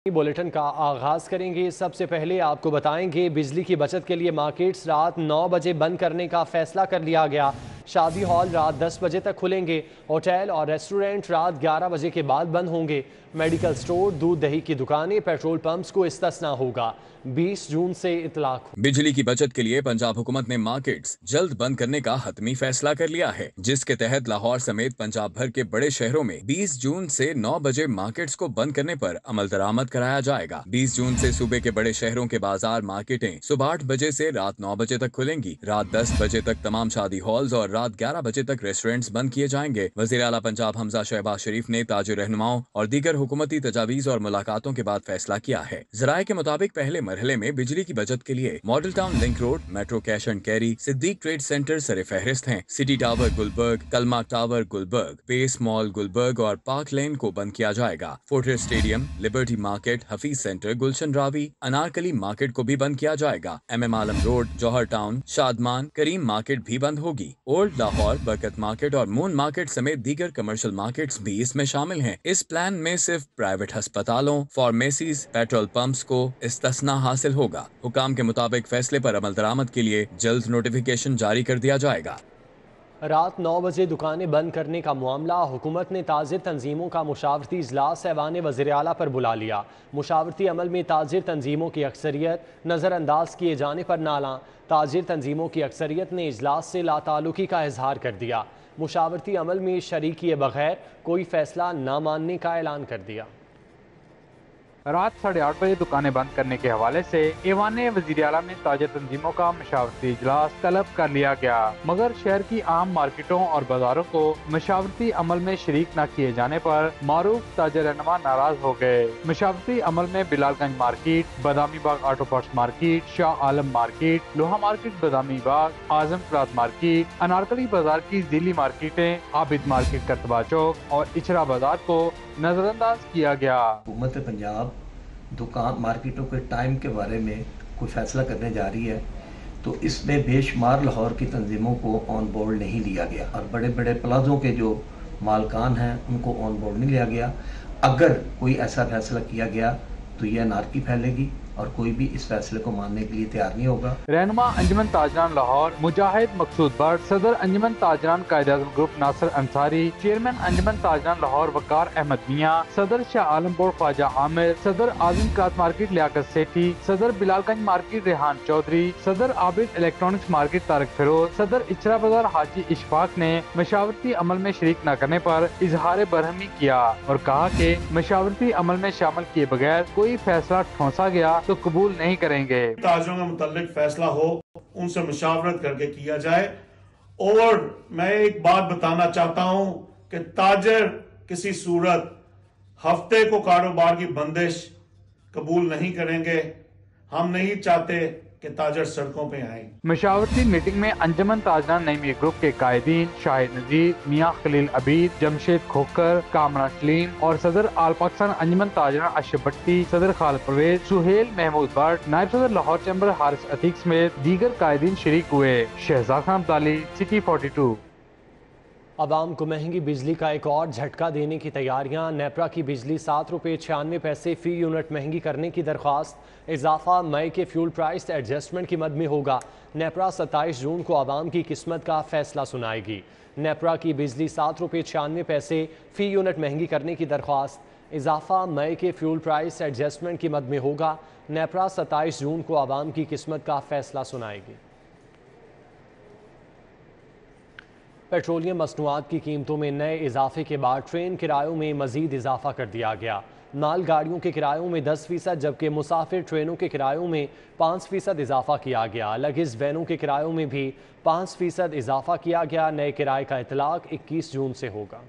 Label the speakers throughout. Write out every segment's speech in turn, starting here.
Speaker 1: Bulletin का आगाज करेंगे। सबसे पहले आपको बताएंगे बिजली की बचत के लिए मार्केट्स रात 9 बजे बंद करने का फैसला कर लिया गया। शादी हॉल रात 10 बजे तक खुलेंगे। होटल और रेस्टोरेंट रात 11 बजे के बाद बंद होंगे। मेडिकल स्टोर, दूध दही की दुकानें, पेट्रोल पंप्स को इस्तिस्ना होगा। 20 जून से इतलाक।
Speaker 2: बिजली की बचत के लिए पंजाब हुकूमत ने मार्केट्स जल्द बंद करने का हतमी फैसला कर लिया है, जिसके तहत लाहौर समेत पंजाब भर के बड़े शहरों में 20 जून से 9 बजे मार्केट्स को बंद करने पर अमल दरामद कराया जाएगा। 20 जून से सूबे के बड़े शहरों के बाजार मार्केटें सुबह 8 बजे से रात 9 बजे तक खुलेंगी। रात 10 बजे तक तमाम शादी हॉल्स और रात 11 बजे तक रेस्टोरेंट्स बंद किए जाएंगे। वज़ीर आला पंजाब हमजा शहबाज शरीफ ने ताज रहनुमाओं और दीगर हुकूमती तजावीज़ और मुलाकातों के बाद फैसला किया है। ज़राए के मुताबिक पहले मरहले में बिजली की बचत के लिए Model Town link road, Metro cash and carry, Siddique trade centre सरे फहरिस्त हैं। City tower Gulberg, Kalma tower Gulberg, Pace mall Gulberg और पार्क लेन को बंद किया जाएगा। Fortress stadium, Liberty market, Hafeez centre, Gulshan Ravi, Anarkali market को भी बंद किया जाएगा। MM Alam road, Jauhar town, Shadman, Karim market भी बंद होगी। ओल्ड लाहौर, बरकत मार्केट और मून मार्केट समेत दीगर कमर्शियल मार्केट्स भी इसमें शामिल हैं। इस प्लान में सिर्फ प्राइवेट अस्पतालों, फार्मेसीज, पेट्रोल पंप्स को इस्तिस्ना हासिल होगा। हुकाम के मुताबिक फैसले पर अमल दरामद के लिए जल्द नोटिफिकेशन जारी कर दिया जाएगा।
Speaker 1: रात 9 बजे दुकानें बंद करने का मामला हुकूमत ने ताजिर तंजीमों का मुशावरती इजलास ऐवान वज़ीर आला पर बुला लिया। मुशावरती अमल में ताजिर तंजीमों की अक्सरियत नज़रअंदाज किए जाने पर नाला ताजिर तंजीमों की अक्सरियत ने इजलास से लाताल्लुकी का इजहार कर दिया। मुशावरती अमल में शरीक किए बगैर कोई फैसला न मानने का ऐलान कर दिया।
Speaker 3: रात 8:30 बजे दुकानें बंद करने के हवाले से ऐवान वज़ीर आला में ताजिर तंजीमों का मशावरती इजलास तलब कर लिया गया, मगर शहर की आम मार्केटों और बाजारों को मशावरती अमल में शरीक न किए जाने पर मारूफ ताजिर रहनुमा नाराज हो गए। मशावरती अमल में Bilalganj market, Badami Bagh auto parts market, Shah Alam market, लोहा मार्केट बदामी बाग, आजम प्लाट मार्केट, अनारकली बाजार की जिली मार्केटें, आबिद मार्केट करतबा चौक और इचरा बाजार को नजरअंदाज किया गया।
Speaker 4: हुकूमत पंजाब दुकान मार्केटों के टाइम के बारे में कोई फैसला करने जा रही है, तो इसमें बेशुमार लाहौर की तंजीमों को ऑन बोर्ड नहीं लिया गया और बड़े बड़े प्लाजों के जो मालकान हैं उनको ऑन बोर्ड नहीं लिया गया। अगर कोई ऐसा फैसला किया गया तो यह अनारकी फैलेगी और कोई भी इस फैसले को मानने के लिए तैयार नहीं होगा।
Speaker 3: रहनुमा अंजुमन ताजरान लाहौर मुजाहिद मकसूद भट्ट, सदर अंजुमन ताजरान कायद-ए-आज़म ग्रुप नासिर अंसारी, चेयरमैन अंजुमन ताजरान लाहौर वकार अहमद मियां, सदर शाह आलम बोर्ड ख्वाजा आमिर, सदर आजम क्लाथ मार्केट लियाकत सेठी, सदर बिलालगंज मार्केट रेहान चौधरी, सदर आबिद इलेक्ट्रॉनिक्स मार्केट तारक फिरोज, सदर इचरा बाजार हाजी इशफाक ने मशावरती अमल में शरीक न करने पर इजहार बरहमी किया और कहा कि मशावरती अमल में शामिल किए बगैर कोई फैसला ठोंसा गया तो कबूल नहीं करेंगे।
Speaker 5: ताजरों के मुतालिक फैसला हो उनसे मुशावरत करके किया जाए। और मैं एक बात बताना चाहता हूं कि ताजर किसी सूरत हफ्ते को कारोबार की बंदिश कबूल नहीं करेंगे। हम नहीं चाहते कि ताजर सड़कों पे आए।
Speaker 3: मशावरती मीटिंग में अंजुमन ताजरान नईमी ग्रुप के कायदीन शाहिद नजीर, मियां खलील अबीद, जमशेद खोकर, कामरान सलीम और सदर आल पाकिस्तान अंजुमन ताजरान अशरफ भट्टी, सदर खालिद परवेज, सुहेल महमूद भट्ट, नायब सदर लाहौर चैम्बर हारिस अतीक समेत दीगर कायदीन शरीक हुए। शहजाद खान अब्दाली, सिटी 42।
Speaker 1: आवाम को महंगी बिजली का एक और झटका देने की तैयारियां। नेपरा की बिजली 7 रुपये 96 पैसे फी यूनिट महंगी करने की दरख्वास्त। इजाफा मई के फ्यूल प्राइस एडजस्टमेंट की मद में होगा। नेपरा 27 जून को आवाम की किस्मत का फैसला सुनाएगी। नेपरा की बिजली 7 रुपये 96 पैसे फी यूनिट महंगी करने की दरख्वास्त। इजाफा मई के फ्यूल प्राइस एडजस्टमेंट की मद में होगा। नेपरा 27 जून को आवाम की किस्मत का फैसला सुनाएगी। पेट्रोलियम मसनूआत की कीमतों में नए इजाफे के बाद ट्रेन किरायों में मजीद इजाफा कर दिया गया। माल गाड़ियों के किरायों में 10%, जबकि मुसाफिर ट्रेनों के किरायों में 5% इजाफा किया गया। लगेज वैनों के किरायों में भी 5% इजाफा किया गया। नए किराए का इतलाक 21 जून से होगा।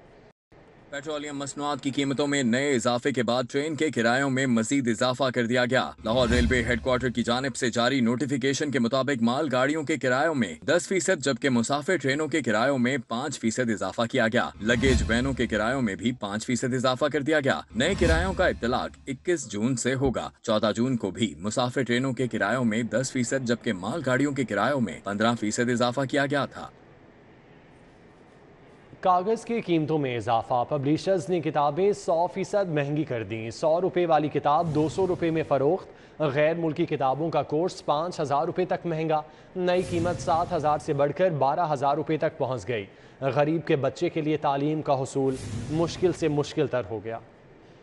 Speaker 2: पेट्रोलियम मसनूआत की कीमतों में नए इजाफे के बाद ट्रेन के किरायों में मजीद इजाफा कर दिया गया। लाहौर रेलवे हेडक्वार्टर की जानिब से जारी नोटिफिकेशन के मुताबिक माल गाड़ियों के किरायों में 10%, जबकि मुसाफिर ट्रेनों के किरायों में 5% इजाफा किया गया। लगेज वैनों के किरायों में भी 5% इजाफा कर दिया गया। नए किरायों का इतलाक 21 जून से होगा। 14 जून को भी मुसाफिर ट्रेनों के किरायों में 10%, जबकि माल गाड़ियों के किरायों में 15% इजाफा किया गया था।
Speaker 1: کاغذ کی قیمتوں میں اضافہ، پبلیشرز نے کتابیں 100% مہنگی کر دیں۔ 100 روپے والی کتاب 200 روپے میں فروخت، غیر ملکی کتابوں کا کورس 5000 روپے تک مہنگا، نئی قیمت 7000 سے بڑھ کر 12000 روپے تک پہنچ گئی۔ غریب کے بچے کے لیے تعلیم کا حصول مشکل سے مشکل تر ہو گیا۔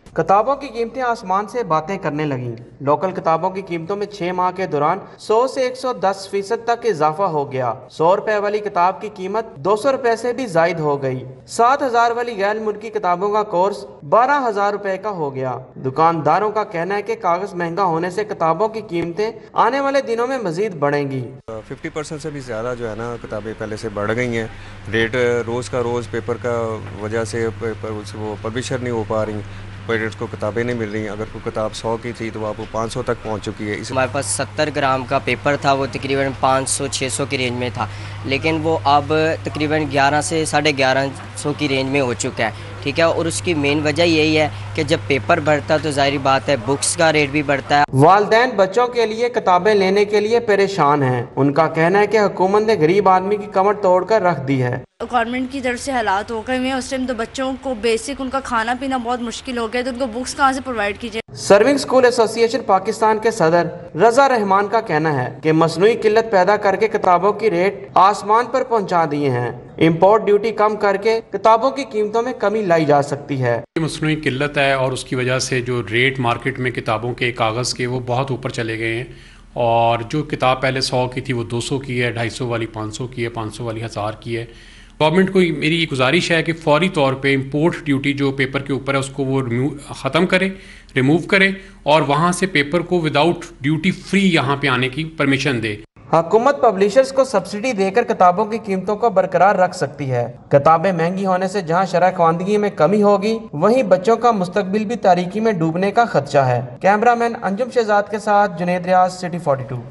Speaker 6: کتابوں کی قیمتیں آسمان سے باتیں کرنے لگیں۔ لوکل کتابوں کی قیمتوں میں 6 ماہ کے دوران 100 سے 110% تک اضافہ ہو گیا۔ 100 روپے والی کتاب کی قیمت 200 روپے سے بھی زائد ہو گئی۔ 7000 والی غیر ملکی کتابوں کا کورس 12000 روپے کا ہو گیا۔ دکانداروں کا کہنا ہے کہ کاغذ مہنگا ہونے سے کتابوں کی قیمتیں آنے والے دنوں میں مزید بڑھیں گی۔
Speaker 7: 50% سے بھی زیادہ جو ہے نا کتابیں پہلے سے بڑھ گئی ہیں۔ ریٹ روز کا روز پیپر کا وجہ سے وہ پبلشر نہیں ہو پا رہی، پیرنٹس کو کتابیں نہیں مل رہی ہیں۔ اگر کوئی کتاب 100 کی تھی تو وہ 500 تک پہنچ چکی ہے۔
Speaker 8: ہمارے پاس 70 گرام کا پیپر تھا، وہ تقریباً 500-600 کی رینج میں تھا، لیکن وہ اب تقریباً 11 سے 1150 کی رینج میں ہو چکا ہے، ٹھیک ہے۔ اور اس کی مین وجہ یہی ہے کہ جب پیپر بڑھتا ہے تو ظاہری بات ہے بکس کا ریٹ بھی بڑھتا ہے۔
Speaker 6: والدین بچوں کے لیے کتابیں لینے کے لیے پریشان ہیں۔ ان کا کہنا ہے کہ حکومت نے غریب آدمی کی کمر توڑ کر رکھ دی ہے۔
Speaker 9: گورنمنٹ کی طرف سے حالات ہو گئے ہیں اس ٹائم، تو بچوں کو بیسک ان کا کھانا پینا بہت مشکل ہو گیا، تو ان کو بکس کہاں سے پرووائڈ کیجیے۔
Speaker 6: سرونگ اسکول ایسوسی ایشن پاکستان کے صدر رضا رحمان کا کہنا ہے کہ مصنوعی قلت پیدا کر کے کتابوں کی ریٹ آسمان پر پہنچا دیے ہیں۔ امپورٹ ڈیوٹی کم کر کے کتابوں کی قیمتوں میں کمی لائی جا سکتی ہے۔
Speaker 10: مصنوعی قلت ہے اور اس کی وجہ سے جو ریٹ مارکیٹ میں کتابوں کے کاغذ کے وہ بہت اوپر چلے گئے ہیں، اور جو کتاب پہلے 100 کی تھی وہ 200 کی ہے، 250 والی 500 کی ہے، 500 والی 1000 کی ہے۔ گورنمنٹ کو میری گزارش ہے کہ فوری طور پہ امپورٹ ڈیوٹی جو پیپر کے اوپر ہے اس کو وہ ختم کرے، ریموو کرے، اور وہاں سے پیپر کو وداؤٹ ڈیوٹی فری یہاں پہ آنے کی پرمیشن دے۔
Speaker 6: حکومت پبلیشرز کو سبسڈی دے کر کتابوں کی قیمتوں کو برقرار رکھ سکتی ہے۔ کتابیں مہنگی ہونے سے جہاں شرح خواندگی میں کمی ہوگی، وہیں بچوں کا مستقبل بھی تاریکی میں ڈوبنے کا خدشہ ہے۔ کیمرہ مین انجم شہزاد کے ساتھ جنید ریاض، سٹی 42۔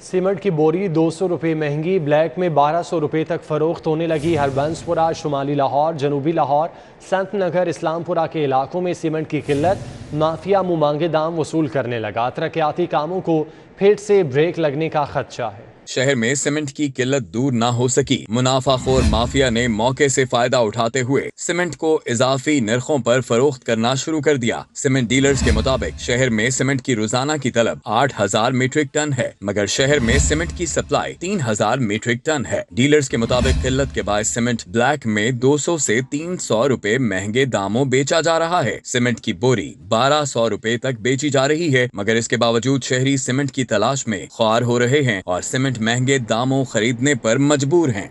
Speaker 1: سیمنٹ کی بوری 200 روپے مہنگی، بلیک میں 1200 روپے تک فروخت ہونے لگی۔ ہربنس پورہ، شمالی لاہور، جنوبی لاہور، سنت نگر، اسلام پورہ کے علاقوں میں سیمنٹ کی قلت، مافیا منہ مانگے دام وصول کرنے لگا۔ ترقیاتی کاموں کو پھر سے بریک لگنے کا خدشہ ہے۔
Speaker 2: شہر میں سیمنٹ کی قلت دور نہ ہو سکی۔ منافع خور مافیا نے موقع سے فائدہ اٹھاتے ہوئے سیمنٹ کو اضافی نرخوں پر فروخت کرنا شروع کر دیا۔ سیمنٹ ڈیلرز کے مطابق شہر میں سیمنٹ کی روزانہ کی طلب 8000 میٹرک ٹن ہے، مگر شہر میں سیمنٹ کی سپلائی 3000 میٹرک ٹن ہے۔ ڈیلرز کے مطابق قلت کے باعث سیمنٹ بلیک میں 200 سے 300 روپے مہنگے داموں بیچا جا رہا ہے۔ سیمنٹ کی بوری 1200 روپے تک بیچی جا رہی ہے، مگر اس کے باوجود شہری سیمنٹ کی تلاش میں خوار ہو رہے ہیں اور سیمنٹ مہنگے داموں خریدنے پر مجبور ہیں۔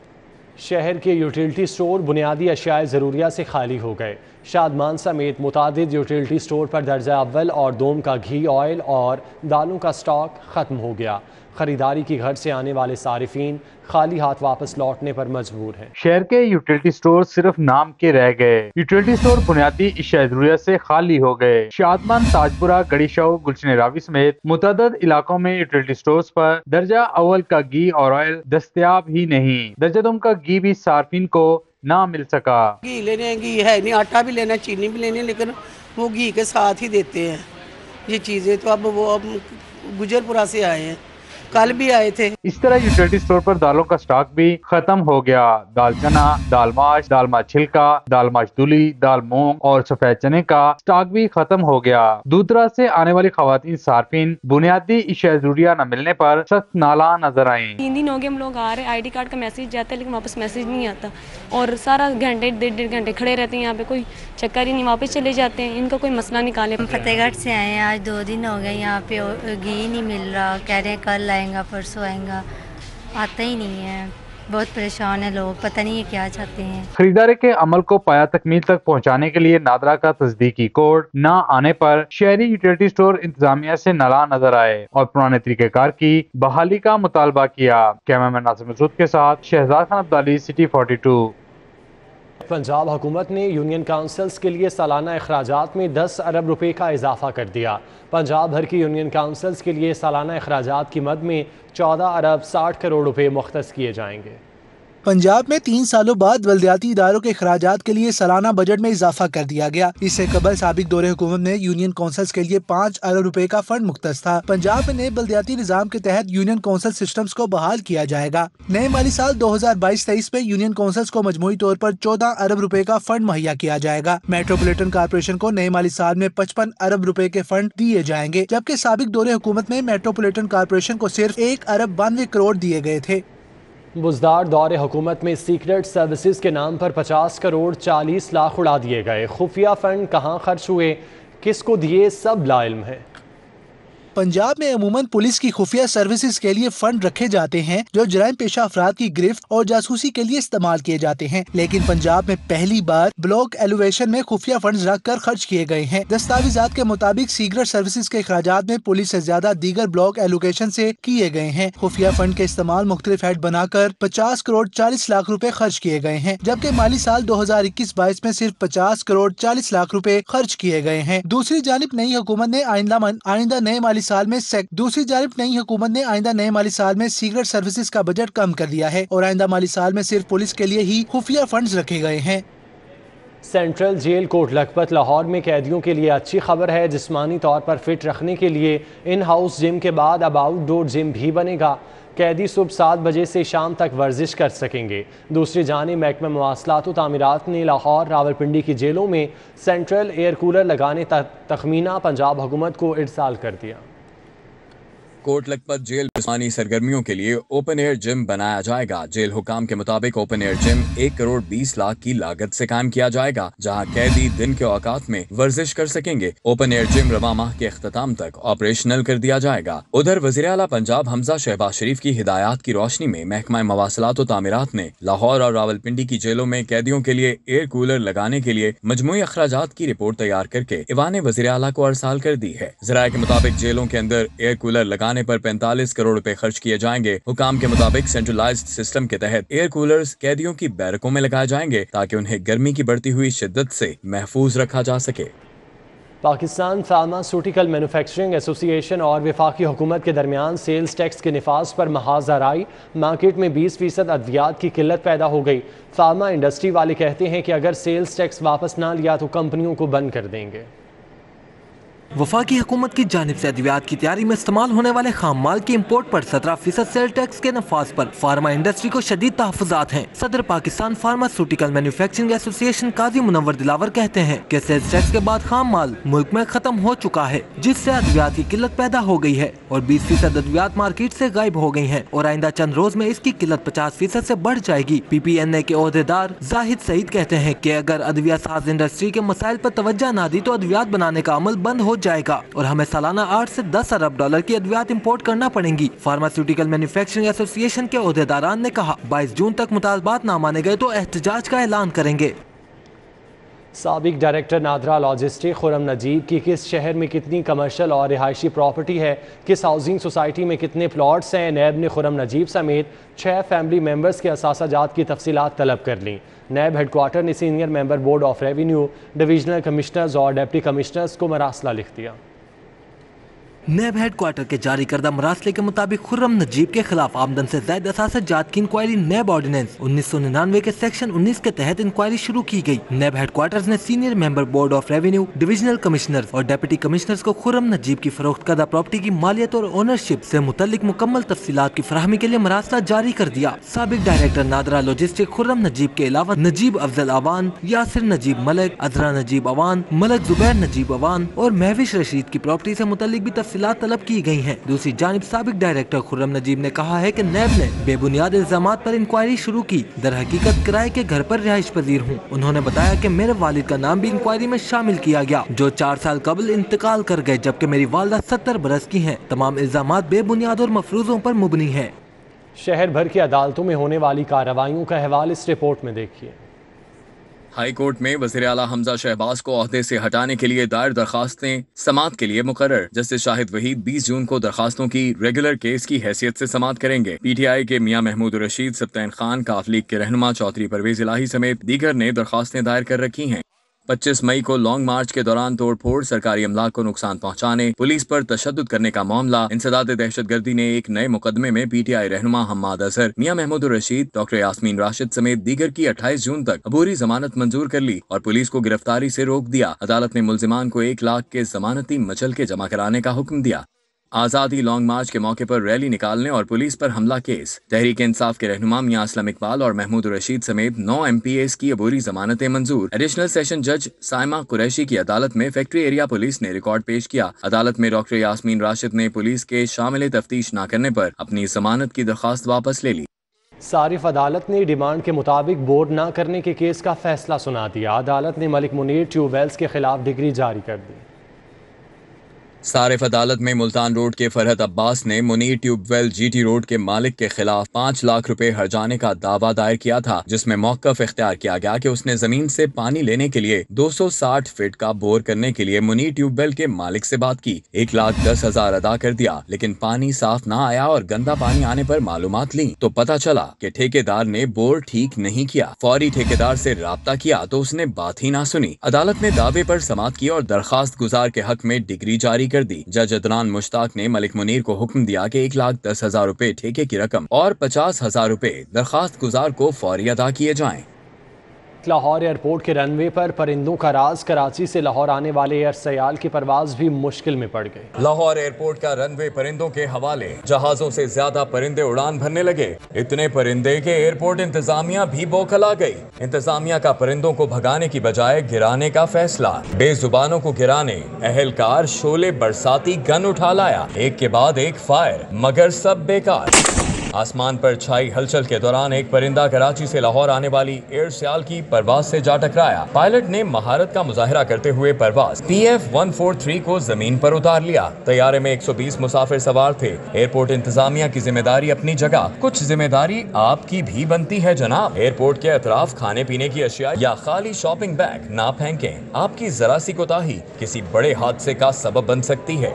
Speaker 1: شہر کے یوٹیلٹی سٹور بنیادی اشیاء ضروریہ سے خالی ہو گئے۔ شادمان سمیت متعدد یوٹیلٹی سٹور پر درجہ اول اور دوم کا گھی، آئل اور دالوں کا سٹاک ختم ہو گیا۔ خریداری کی گھر سے آنے والے صارفین خالی ہاتھ واپس لوٹنے پر مجبور ہیں۔
Speaker 3: شہر کے یوٹیلٹی سٹور صرف نام کے رہ گئے۔ یوٹیلٹی سٹور بنیادی اشیاء ضروریات سے خالی ہو گئے۔ شادمان، تاجپورہ، گڑی شاہو، گلشن راوی سمیت متعدد علاقوں میں یوٹیلٹی سٹورز پر درجہ اول کا گھی اور آئل دستیاب ہی نہیں۔ درجہ دوم کا گھی بھی صارفین کو نہ مل سکا۔
Speaker 11: گھی لینے گھی ہے نہیں، آٹا بھی لینا، چینی بھی لینی، لیکن وہ گھی کے ساتھ ہی دیتے ہیں یہ چیزیں۔ تو اب گجر پورہ سے آئے ہیں، کل بھی آئے تھے۔
Speaker 3: اس طرح یوٹیلٹی سٹور پر دالوں کا سٹاک بھی ختم ہو گیا۔ دال چنا، دال ماش چھلکا، دال ماش دھلی، دال مونگ اور سفید چنے کا سٹاک بھی ختم ہو گیا۔ دور دراز سے آنے والی خواتین صارفین بنیادی اشیاء ضروریہ نہ ملنے پر سخت نالاں نظر آئیں۔
Speaker 12: 3 دن ہو گئے ہم لوگ آ رہے، آئی ڈی کارڈ کا میسج جاتا ہے لیکن واپس میسج نہیں آتا، اور سارا گھنٹے 1.5 گھنٹے کھڑے رہتے ہیں یہاں پہ، کوئی چکر ہی نہیں، واپس چلے جاتے ہیں۔ ان کا کوئی مسئلہ نکالے۔
Speaker 13: ہم فتح گڑھ سے آئے ہیں، آج 2 دن ہو گئے، یہاں پہ گھی نہیں مل رہا، کہہ رہے ہیں کل آئیں گا، پرسوں آئیں گا، آتا ہی نہیں ہے۔ بہت پریشان ہیں لوگ، پتہ نہیں کیا چاہتے ہیں۔
Speaker 3: خریداری کے عمل کو پایا تکمیل تک پہنچانے کے لیے نادرا کا تصدیقی کوڈ نہ آنے پر شہری یوٹیلٹی سٹور انتظامیہ سے نالاں نظر آئے اور پرانے طریقہ کار کی بحالی کا مطالبہ کیا۔ کیمرہ مین ناصر مسعود کے ساتھ شہزاد خان عبدالی، سٹی 42۔
Speaker 1: پنجاب حکومت نے یونین کونسلز کے لیے سالانہ اخراجات میں 10 ارب روپے کا اضافہ کر دیا۔ پنجاب بھر کی یونین کونسلز کے لیے سالانہ اخراجات کی مد میں 14 ارب 60 کروڑ روپے مختص کیے جائیں گے۔
Speaker 14: पंजाब में 3 सालों बाद बल्दियाती इदारों के अखराजात के लिए सालाना बजट में इजाफा कर दिया गया। इससे कबल साबिक दौरे हुकूमत में यूनियन काउंसिल्स के लिए 5 अरब रुपए का फंड मुख्तस था। पंजाब में नए बल्दियाती निजाम के तहत यूनियन काउंसिल सिस्टम्स को बहाल किया जाएगा। नए माली साल 2022-23 में यूनियन काउंसिल्स को मजमूई तौर पर 14 अरब रुपए का फंड मुहैया किया जाएगा। मेट्रोपॉलिटन कॉर्पोरेशन को नए माली साल में 55 अरब रुपए के फंड दिए जाएंगे, जबकि साबिक दौरे हुकूमत में मेट्रोपॉलिटन कॉर्पोरेशन को सिर्फ 1 अरब 92 करोड़ दिए गए थे।
Speaker 1: बुजदार दौरे हुकूमत में सीक्रेट सर्विसेज के नाम पर 50 करोड़ 40 लाख उड़ा दिए गए। खुफिया फंड कहाँ खर्च हुए, किसको दिए, सब लाइल्म है।
Speaker 14: पंजाब में अमूमन पुलिस की खुफिया सर्विसेज के लिए फंड रखे जाते हैं जो जराइम पेशा अफराद की गिरफ्त और जासूसी के लिए इस्तेमाल किए जाते हैं, लेकिन पंजाब में पहली बार ब्लॉक एलोवेशन में खुफिया फंड रख कर खर्च किए गए हैं। दस्तावेजात के मुताबिक सीक्रेट सर्विसेज के अखराजात में पुलिस से ज्यादा दीगर ब्लॉक एलोकेशन से किए गए हैं। खुफिया फंड के इस्तेमाल मुख्तलिफ हेड बनाकर 50 करोड़ 40 लाख रुपए खर्च किए गए हैं, जबकि माली साल 2021-22 में सिर्फ 50 करोड़ 40 लाख रुपए खर्च किए गए हैं। दूसरी जानिब नई हुकूमत ने आइंदा नए माली साल में सीक्रेट सर्विसेज का बजट कम कर दिया है और आइंदा माली साल में सिर्फ पुलिस के लिए ही खुफिया फंड्स रखे गए हैं।
Speaker 1: सेंट्रल जेल कोट लखपत लाहौर में कैदियों के लिए अच्छी खबर है। जिस्मानी तौर पर फिट रखने के लिए इन हाउस जिम के बाद अब आउटडोर जिम भी बनेगा। कैदी सुबह 7 बजे से शाम तक वर्जिश कर सकेंगे। दूसरी जानिब महकमा मवासलात व तामीरात ने लाहौर रावलपिंडी की जेलों में सेंट्रल एयर कूलर लगाने तखमीना पंजाब हुकूमत को इरसाल कर दिया।
Speaker 2: कोट लखपत जेल जिस्मानी सरगर्मियों के लिए ओपन एयर जिम बनाया जाएगा। जेल हुकाम के मुताबिक open air gym 1 crore 20 lakh की लागत से कायम किया जाएगा, जहां कैदी दिन के औकात में वर्जिश कर सकेंगे। ओपन एयर जिम रवा माह के अख्ताम तक ऑपरेशनल कर दिया जाएगा। उधर वज़ीर आला पंजाब हमजा शहबाज शरीफ की हिदायत की रोशनी में महकमा मवासलात व तामीरात ने लाहौर और रावलपिंडी की जेलों में कैदियों के लिए एयर कूलर लगाने के लिए मजमूई अखराजात की रिपोर्ट तैयार करके ईवान वज़ीर आला को अरसाल कर दी है। ज़राए के मुताबिक जेलों के अंदर एयर कूलर लगाने पर 45 करोड़ रुपए खर्च किए जाएंगे। हुकाम के मुताबिक सेंट्रलाइज्ड सिस्टम के तहत एयर कूलर्स कैदियों की बैरकों में लगाए जाएंगे ताकि उन्हें गर्मी की बढ़ती हुई शिद्दत से महफूज रखा जा सके।
Speaker 1: पाकिस्तान फार्मास्यूटिकल मैन्युफैक्चरिंग एसोसिएशन और वफाकी हुकूमत के दरमियान सेल्स टैक्स के निफाज पर महाज आराई। मार्केट में 20% अद्वियात की किल्लत पैदा हो गई। फार्मा इंडस्ट्री वाले कहते हैं कि अगर सेल्स टैक्स वापस ना लिया तो कंपनियों को बंद कर देंगे।
Speaker 15: वफाकी हुकूमत की जानिब से अद्वियात की तैयारी में इस्तेमाल होने वाले खाम माल की इम्पोर्ट पर 17% सेल टैक्स के नफाज पर फार्मा इंडस्ट्री को शदीद तहफ़्फ़ुज़ात हैं। सदर पाकिस्तान फार्मास्यूटिकल मैन्युफैक्चरिंग एसोसिएशन काजी मुनव्वर दिलावर कहते हैं कि सेल्स टैक्स के बाद खाम माल मुल्क में खत्म हो चुका है, जिससे अद्वियात की किल्लत पैदा हो गई है और 20% अद्वियात मार्केट से गायब हो गई है और आइंदा चंद रोज में इसकी किल्लत 50% से बढ़ जाएगी। PPNA के ओहदेदार जाहिद सईद कहते हैं कि अगर अद्वियात साज इंडस्ट्री के मसाइल पर तवज्जो ना दी तो अद्वियात बनाने का अमल बंद हो जाएगा और हमें सालाना 8 से 10 अरब डॉलर की अद्वियात इंपोर्ट करना पड़ेंगी। फार्मास्यूटिकल मैन्युफैक्चरिंग एसोसिएशन के ओहदेदारान ने कहा 22 जून तक मुतालबात ना माने गए तो एहतजाज का ऐलान करेंगे।
Speaker 1: साबिक डायरेक्टर नादरा लॉजिस्टिक खुर्रम नजीब की किस शहर में कितनी कमर्शियल और रिहायशी प्रॉपर्टी है, किस हाउसिंग सोसाइटी में कितने प्लॉट्स हैं, नैब ने खुर्रम नजीब समेत 6 फैमिली मेंबर्स के असासाजात की तफसीलात तलब कर लीं। नैब हेडक्वार्टर ने senior member board of revenue, divisional commissioners और डिप्टी कमिश्नर्स को मरासला लिख दिया।
Speaker 15: नैब हेडक्वार्टर के जारी करदा मरासले के मुताबिक खुर्रम नजीब के खिलाफ आमदन से ज़ायद असासाजात की इंक्वायरी नैब ऑर्डिनेंस 1999 के सेक्शन 19 के तहत इंक्वायरी शुरू की गई। नैब हेडक्वार्टर्स ने senior member board of revenue, divisional commissioners और डिप्टी कमिश्नर्स को खुर्रम नजीब की फरोख्त करदा प्रॉपर्टी की मालियत और ओनरशिप से मुतल्लिक मुकम्मल तफसीलात की फराहमी के लिए मरासला जारी कर दिया। साबिक डायरेक्टर नादरा लॉजिस्टिक खुर्रम नजीब के अलावा नजीब अफजल अवान, यासिर नजीब मलिक, अजरा नजीब अवान, मलिक जुबैर नजीब अवान और महविश रशीद की प्रॉपर्टी से मुतल्लिक भी तफसीलात तलब की गई हैं। दूसरी जानिब साबिक डायरेक्टर खुर्रम नजीब ने कहा है कि नैब ने बेबुनियाद इल्जामात पर इंक्वायरी शुरू की। दर हकीकत किराए के घर पर रिहाइश पजीर हूँ। उन्होंने बताया कि मेरे वालिद का नाम भी इंक्वायरी में शामिल किया गया, जो 4 साल कबल इंतकाल कर गए, जबकि मेरी वालदा 70 बरस की हैं। तमाम इल्जामात बेबुनियाद और मफरूजों पर मुबनी है।
Speaker 1: शहर भर की अदालतों में होने वाली कार्रवाइयों का अहवाल इस रिपोर्ट में देखिए।
Speaker 2: हाई कोर्ट में वज़ीर आला हमजा शहबाज को ओहदे से हटाने के लिए दायर दरखास्तें समाअत के लिए मुकर्रर। जस्टिस शाहिद वहीद 20 जून को दरखास्तों की रेगुलर केस की हैसियत से समाअत करेंगे। PTI के मियां महमूद रशीद, सब्तैन खान, काफ लीग के रहनुमा चौधरी परवेज इलाही समेत दीगर ने दरखास्तें दायर कर रखी हैं। 25 मई को लॉन्ग मार्च के दौरान तोड़फोड़, सरकारी अमलाक को नुकसान पहुंचाने, पुलिस पर तशद्दुद करने का मामला। इंसदाद दहशतगर्दी ने एक नए मुकदमे में PTI रहनुमा हम्माद अजहर, मियां महमूद रशीद, डॉक्टर यास्मीन राशिद समेत दीगर की 28 जून तक अबूरी जमानत मंजूर कर ली और पुलिस को गिरफ्तारी से रोक दिया। अदालत ने मुलजिमान को 1 लाख के जमानती मचल के जमा कराने का हुक्म दिया। आज़ादी लॉन्ग मार्च के मौके पर रैली निकालने और पुलिस पर हमला केस। तहरीक इंसाफ के रहनुमा मियां असलम इकबाल और महमूद रशीद समेत 9 MPAs की अबूरी जमानतें मंजूर। एडिशनल सेशन जज साइमा कुरैशी की अदालत में फैक्ट्री एरिया पुलिस ने रिकॉर्ड पेश किया। अदालत में डॉक्टर यास्मीन राशिद ने पुलिस के शामिल तफ्तीश न करने पर अपनी जमानत की दरख्वास्त वापस ले ली।
Speaker 1: सारिफ अदालत ने डिमांड के मुताबिक बोर न करने के केस का फैसला सुना दिया। अदालत ने मलिक मुनीर ट्यूबवेल्स के खिलाफ डिग्री जारी कर दी।
Speaker 2: सारिफ अदालत में मुल्तान रोड के फरहत अब्बास ने मुनीर ट्यूबवेल GT रोड के मालिक के खिलाफ 5 लाख रुपए हर्जाने का दावा दायर किया था, जिसमें मौक़िफ़ इख्तियार किया गया कि उसने जमीन से पानी लेने के लिए 260 फीट का बोर करने के लिए मुनीर ट्यूबवेल के मालिक से बात की। 1,10,000 अदा कर दिया, लेकिन पानी साफ ना आया और गंदा पानी आने पर मालूमात ली तो पता चला कि ठेकेदार ने बोर ठीक नहीं किया। फौरी ठेकेदार से राब्ता किया तो उसने बात ही ना सुनी। अदालत ने दावे पर समाअत की और दरखास्त गुजार के हक में डिग्री जारी कर दी। जज अदनान मुश्ताक ने मलिक मुनीर को हुक्म दिया कि 1,10,000 रुपए ठेके की रकम और 50,000 रुपए दरखास्त गुजार को फौरी अदा किए जाएं।
Speaker 1: लाहौर एयरपोर्ट के रनवे पर परिंदों का राज। कराची से लाहौर आने वाले एयर सयाल की परवाज भी मुश्किल में पड़ गई।
Speaker 2: लाहौर एयरपोर्ट का रनवे परिंदों के हवाले। जहाजों से ज्यादा परिंदे उड़ान भरने लगे। इतने परिंदे के एयरपोर्ट इंतजामिया भी बौखला गई। इंतजामिया का परिंदों को भगाने की बजाय गिराने का फैसला। बेजुबानों को गिराने एहलकार शोले बरसाती गन उठा लाया, एक के बाद एक फायर, मगर सब बेकार। आसमान पर छाई हलचल के दौरान एक परिंदा कराची से लाहौर आने वाली एयर सयाल की परवाज से जा टकराया। पायलट ने महारत का मुजाहिरा करते हुए परवाज PF-143 को जमीन पर उतार लिया। तैयारे में 120 मुसाफिर सवार थे। एयरपोर्ट इंतजामिया की जिम्मेदारी अपनी जगह, कुछ जिम्मेदारी आपकी भी बनती है जनाब। एयरपोर्ट के अतराफ खाने पीने की अशिया या खाली शॉपिंग बैग ना फेंकें। आपकी जरा सी कोताही किसी बड़े हादसे का सबब बन सकती है।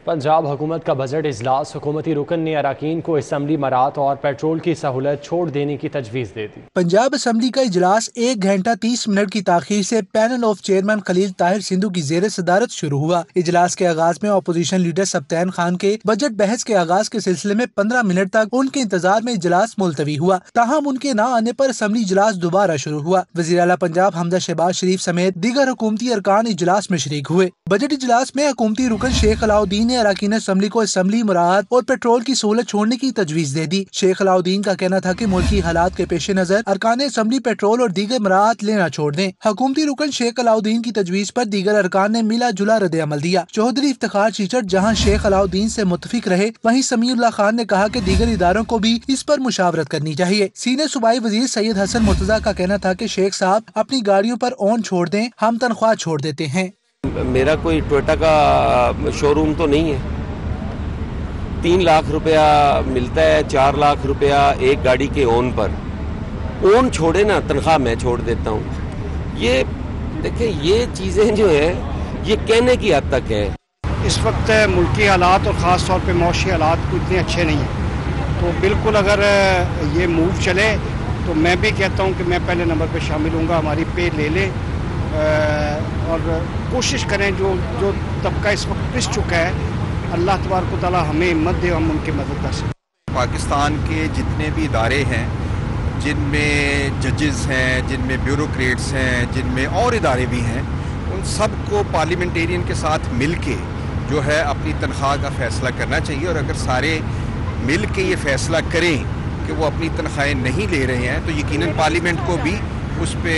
Speaker 1: पंजाब हुकूमत का बजट इजलास। हुकूमती रुकन ने अरकान को असम्बली मरात और पेट्रोल की सहूलत छोड़ देने की तजवीज़ दे दी।
Speaker 14: पंजाब असम्बली का इजलास 1 घंटा 30 मिनट की ताखीर से panel of chairman Khalil Tahir Sindhu की ज़ेर सदारत शुरू हुआ। इजलास के आगाज में अपोजिशन लीडर सब्तैन खान के बजट बहस के आगाज के सिलसिले में 15 मिनट तक उनके इंतजार में इजलास मुलतवी हुआ। ताहम उनके न आने पर असम्बली इजलास दोबारा शुरू हुआ। वज़ीर आला पंजाब हमजा शहबाज शरीफ समेत दीगर हुकूमती अरकान इजलास में शरीक हुए। बजट इजलास में हुकूमती रुकन शेख अलाउद्दीन ने अरकान असम्बली को असम्बली मुराद और पेट्रोल की सहूलत छोड़ने की तजवीज़ दे दी। शेख अलाउद्दीन का कहना था कि मुल्की हालात के पेश नजर अरकान असम्बली पेट्रोल और दीगर मुराद लेना छोड़ दें। हुकूमती रुकन शेख अलाउद्दीन की तजवीज़ पर दीगर अरकान ने मिला जुला रद्द अमल दिया। चौधरी इफ्तिखार चीचड़ जहाँ शेख अलाउद्दीन से मुत्तफिक रहे, वहीं समीउल्लाह खान ने कहा कि दीगर इदारों को भी इस पर मुशावरत करनी चाहिए। सीनियर सूबाई वजीर सैयद हसन मुर्तजा का कहना था कि शेख साहब अपनी गाड़ियों पर ऑन छोड़ दें, हम तनख्वाह छोड़ देते हैं।
Speaker 16: मेरा कोई टोयोटा का शोरूम तो नहीं है। 3 लाख रुपया मिलता है, 4 लाख रुपया एक गाड़ी के ओन पर। ओन छोड़े ना, तनख्वाह मैं छोड़ देता हूँ। ये देखिए, ये चीज़ें जो है ये कहने की हद तक है।
Speaker 17: इस वक्त मुल्की हालात और ख़ास तौर पे मौशी हालात को इतने अच्छे नहीं हैं, तो बिल्कुल अगर ये मूव चले तो मैं भी कहता हूँ कि मैं पहले नंबर पे शामिल हूँगा। हमारी पे ले लें और कोशिश करें, जो तबका इस वक्त पिस चुका है, अल्लाह तबारक व तआला हमें हिम्मत दे, हम उनकी मदद कर सकें।
Speaker 18: पाकिस्तान के जितने भी इदारे हैं, जिनमें जजेस हैं, जिनमें ब्यूरोक्रेट्स हैं, जिनमें और इदारे भी हैं, उन सब को पार्लियामेंटेरियन के साथ मिल के जो है अपनी तनख्वाह का फ़ैसला करना चाहिए। और अगर सारे मिल के ये फ़ैसला करें कि वो अपनी तनख्वाहें नहीं ले रहे हैं, तो यकीनन पार्लियामेंट को भी उस पर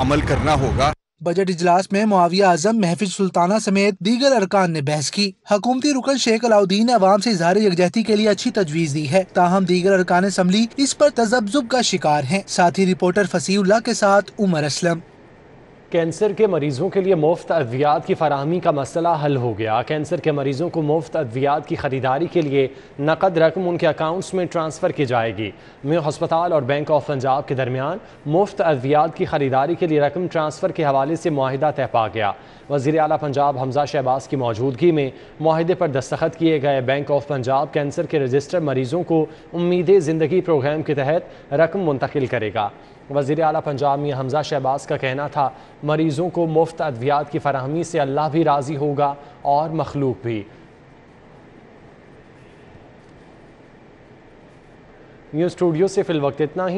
Speaker 18: अमल करना होगा।
Speaker 14: बजट इजलास में मुआविया आजम, महफिज सुल्ताना समेत दीगर अरकान ने बहस की। हुकूमती रुकन शेख अलाउद्दीन ने अवाम से इजहार यकजहती के लिए अच्छी तजवीज़ दी है, ताहम दीगर अरकान असम्बली इस पर तजब्जुब का शिकार हैं। साथ ही रिपोर्टर फसीउल्लाह के साथ उमर असलम।
Speaker 1: कैंसर के मरीजों के लिए मुफ्त अद्वियात की फराहमी का मसला हल हो गया। कैंसर के मरीजों को मुफ्त अद्वियात की खरीदारी के लिए नकद रकम उनके अकाउंट्स में ट्रांसफ़र की जाएगी। मेयो हस्पताल और बैंक ऑफ पंजाब के दरमियान मुफ्त अद्वियात की खरीदारी के लिए रकम ट्रांसफ़र के हवाले से मुआहिदा तय पा गया। वज़ीर आला पंजाब हमजा शहबाज की मौजूदगी में मुआहिदे पर दस्तखत किए गए। बैंक ऑफ पंजाब कैंसर के रजिस्टर्ड मरीजों को उम्मीद ज़िंदगी प्रोग्राम के तहत रकम मुंतकिल करेगा। वज़ीर आला पंजाब मियां हमजा शहबाज का कहना था, मरीजों को मुफ्त अद्वियात की फराहमी से अल्लाह भी राज़ी होगा और मखलूक भी। न्यूज़ स्टूडियो से फिल वक्त इतना ही।